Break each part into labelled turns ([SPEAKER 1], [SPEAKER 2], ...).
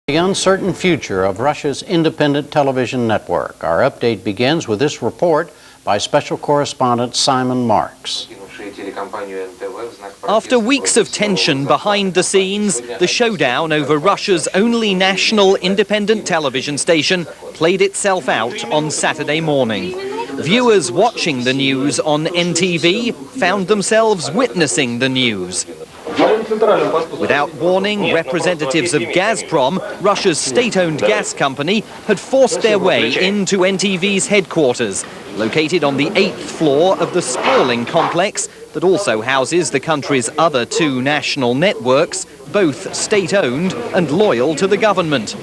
[SPEAKER 1] The uncertain future of Russia's independent television network. Our update begins with this report by special correspondent Simon Marks.
[SPEAKER 2] After weeks of tension behind the scenes, the showdown over Russia's only national independent television station played itself out on Saturday morning. Viewers watching the news on NTV found themselves witnessing the news. Without warning, representatives of Gazprom, Russia's state-owned gas company, had forced their way into NTV's headquarters, located on the 8th floor of the sprawling complex that also houses the country's other two national networks, both state-owned and loyal to the government.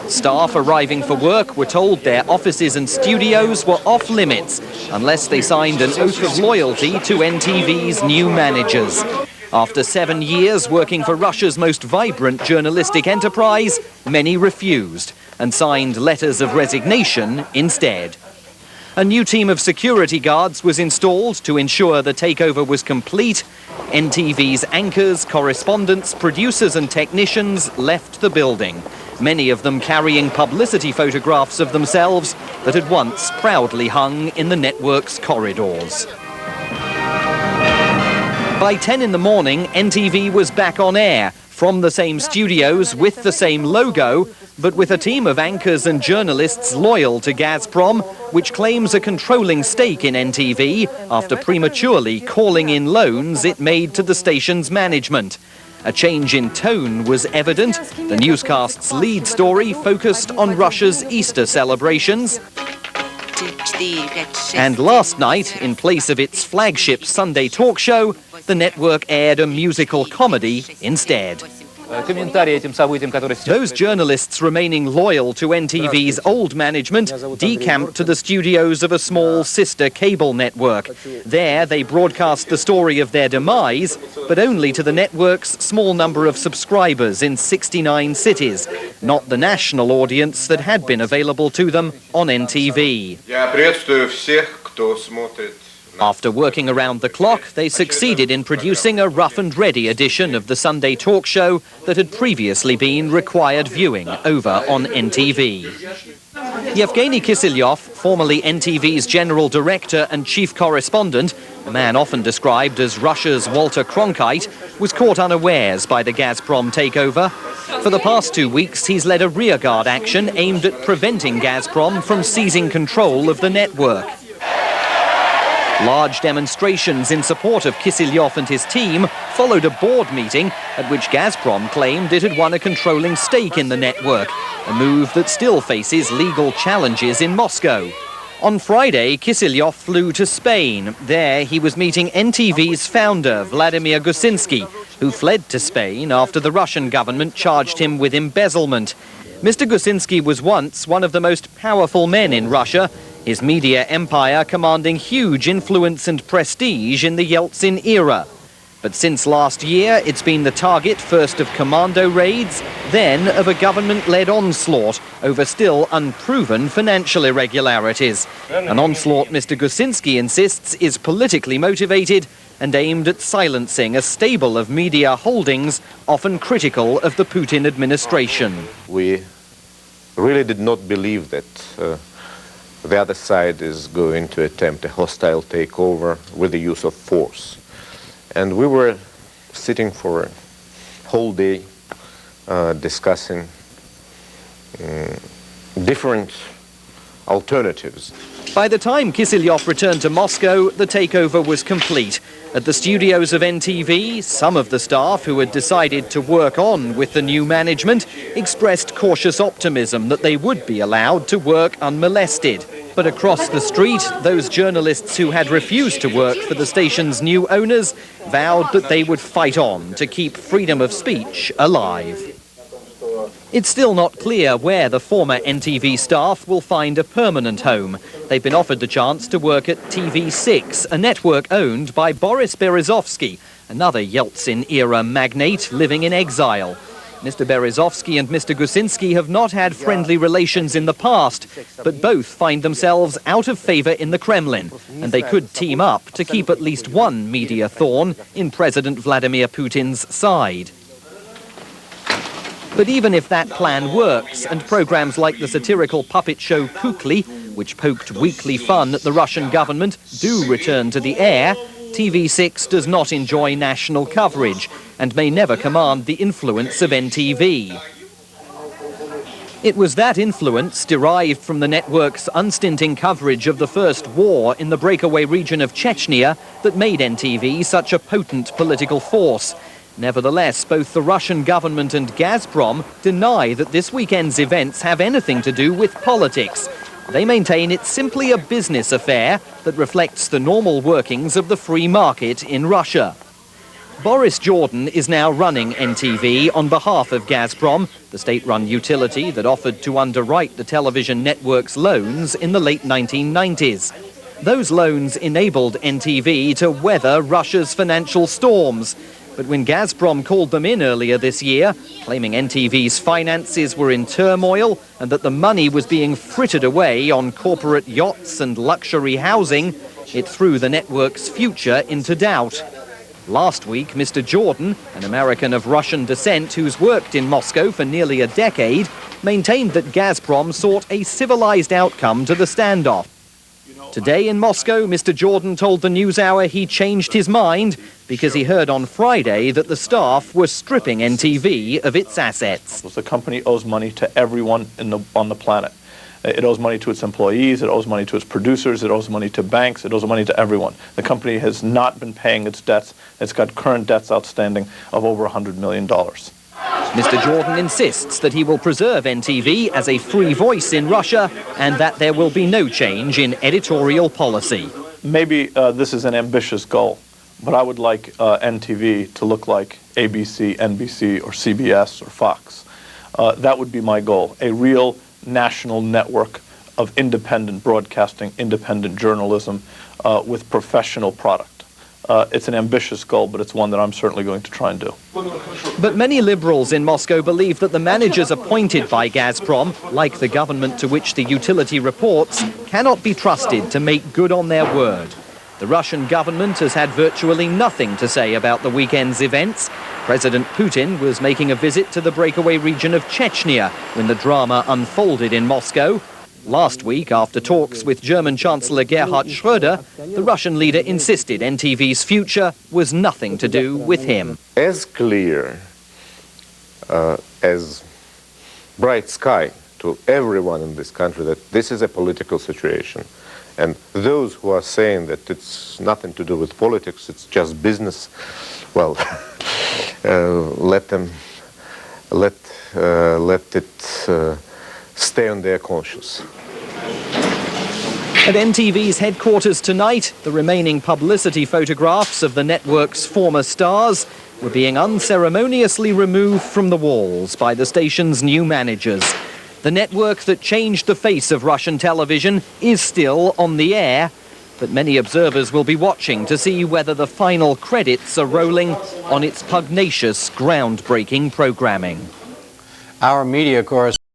[SPEAKER 2] Staff arriving for work were told their offices and studios were off limits unless they signed an oath of loyalty to NTV's new managers. After 7 years working for Russia's most vibrant journalistic enterprise, many refused and signed letters of resignation instead. A new team of security guards was installed to ensure the takeover was complete. NTV's anchors, correspondents, producers and technicians left the building, many of them carrying publicity photographs of themselves that had once proudly hung in the network's corridors. By 10 in the morning, NTV was back on air, from the same studios with the same logo, but with a team of anchors and journalists loyal to Gazprom, which claims a controlling stake in NTV after prematurely calling in loans it made to the station's management. A change in tone was evident. The newscast's lead story focused on Russia's Easter celebrations. And last night, in place of its flagship Sunday talk show, the network aired a musical comedy instead. Those journalists remaining loyal to NTV's old management decamped to the studios of a small sister cable network. There they broadcast the story of their demise, but only to the network's small number of subscribers in 69 cities, not the national audience that had been available to them on NTV. After working around the clock, they succeeded in producing a rough and ready edition of the Sunday talk show that had previously been required viewing over on NTV. Yevgeny Kiselyov, formerly NTV's general director and chief correspondent, a man often described as Russia's Walter Cronkite, was caught unawares by the Gazprom takeover. For the past 2 weeks, he's led a rearguard action aimed at preventing Gazprom from seizing control of the network. Large demonstrations in support of Kiselyov and his team followed a board meeting at which Gazprom claimed it had won a controlling stake in the network, a move that still faces legal challenges in Moscow. On Friday, Kiselyov flew to Spain. There, he was meeting NTV's founder, Vladimir Gusinsky, who fled to Spain after the Russian government charged him with embezzlement. Mr. Gusinsky was once one of the most powerful men in Russia, his media empire commanding huge influence and prestige in the Yeltsin era. But since last year, it's been the target first of commando raids, then of a government-led onslaught over still unproven financial irregularities. An onslaught Mr. Gusinsky insists is politically motivated and aimed at silencing a stable of media holdings often critical of the Putin administration.
[SPEAKER 3] We really did not believe that the other side is going to attempt a hostile takeover with the use of force. And we were sitting for a whole day discussing different alternatives.
[SPEAKER 2] By the time Kiselyov returned to Moscow, the takeover was complete. At the studios of NTV, some of the staff who had decided to work on with the new management expressed cautious optimism that they would be allowed to work unmolested. But across the street, those journalists who had refused to work for the station's new owners vowed that they would fight on to keep freedom of speech alive. It's still not clear where the former NTV staff will find a permanent home. They've been offered the chance to work at TV6, a network owned by Boris Berezovsky, another Yeltsin-era magnate living in exile. Mr. Berezovsky and Mr. Gusinsky have not had friendly relations in the past, but both find themselves out of favor in the Kremlin, and they could team up to keep at least one media thorn in President Vladimir Putin's side. But even if that plan works, and programs like the satirical puppet show Kukli, which poked weekly fun at the Russian government, do return to the air, TV6 does not enjoy national coverage and may never command the influence of NTV. It was that influence, derived from the network's unstinting coverage of the first war in the breakaway region of Chechnya, that made NTV such a potent political force. Nevertheless, both the Russian government and Gazprom deny that this weekend's events have anything to do with politics. They maintain it's simply a business affair that reflects the normal workings of the free market in Russia. Boris Jordan is now running NTV on behalf of Gazprom, the state-run utility that offered to underwrite the television network's loans in the late 1990s. Those loans enabled NTV to weather Russia's financial storms. But when Gazprom called them in earlier this year, claiming NTV's finances were in turmoil and that the money was being frittered away on corporate yachts and luxury housing, it threw the network's future into doubt. Last week, Mr. Jordan, an American of Russian descent who's worked in Moscow for nearly a decade, maintained that Gazprom sought a civilized outcome to the standoff. Today in Moscow, Mr. Jordan told the NewsHour he changed his mind because he heard on Friday that the staff were stripping NTV of its assets.
[SPEAKER 4] The company owes money to everyone on the planet. It owes money to its employees, it owes money to its producers, it owes money to banks, it owes money to everyone. The company has not been paying its debts. It's got current debts outstanding of over $100 million.
[SPEAKER 2] Mr. Jordan insists that he will preserve NTV as a free voice in Russia and that there will be no change in editorial policy.
[SPEAKER 4] Maybe this is an ambitious goal, but I would like NTV to look like ABC, NBC, or CBS, or Fox. That would be my goal, a real national network of independent broadcasting, independent journalism with professional product. It's an ambitious goal, but it's one that I'm certainly going to try and do.
[SPEAKER 2] But many liberals in Moscow believe that the managers appointed by Gazprom, like the government to which the utility reports, cannot be trusted to make good on their word. The Russian government has had virtually nothing to say about the weekend's events. President Putin was making a visit to the breakaway region of Chechnya when the drama unfolded in Moscow. Last week, after talks with German Chancellor Gerhard Schröder, the Russian leader insisted NTV's future was nothing to do with him.
[SPEAKER 3] As clear as bright sky to everyone in this country that this is a political situation. And those who are saying that it's nothing to do with politics, it's just business, well, let it stay on their conscience.
[SPEAKER 2] At NTV's headquarters tonight, the remaining publicity photographs of the network's former stars were being unceremoniously removed from the walls by the station's new managers. The network that changed the face of Russian television is still on the air, but many observers will be watching to see whether the final credits are rolling on its pugnacious, groundbreaking programming.
[SPEAKER 1] Our media correspondent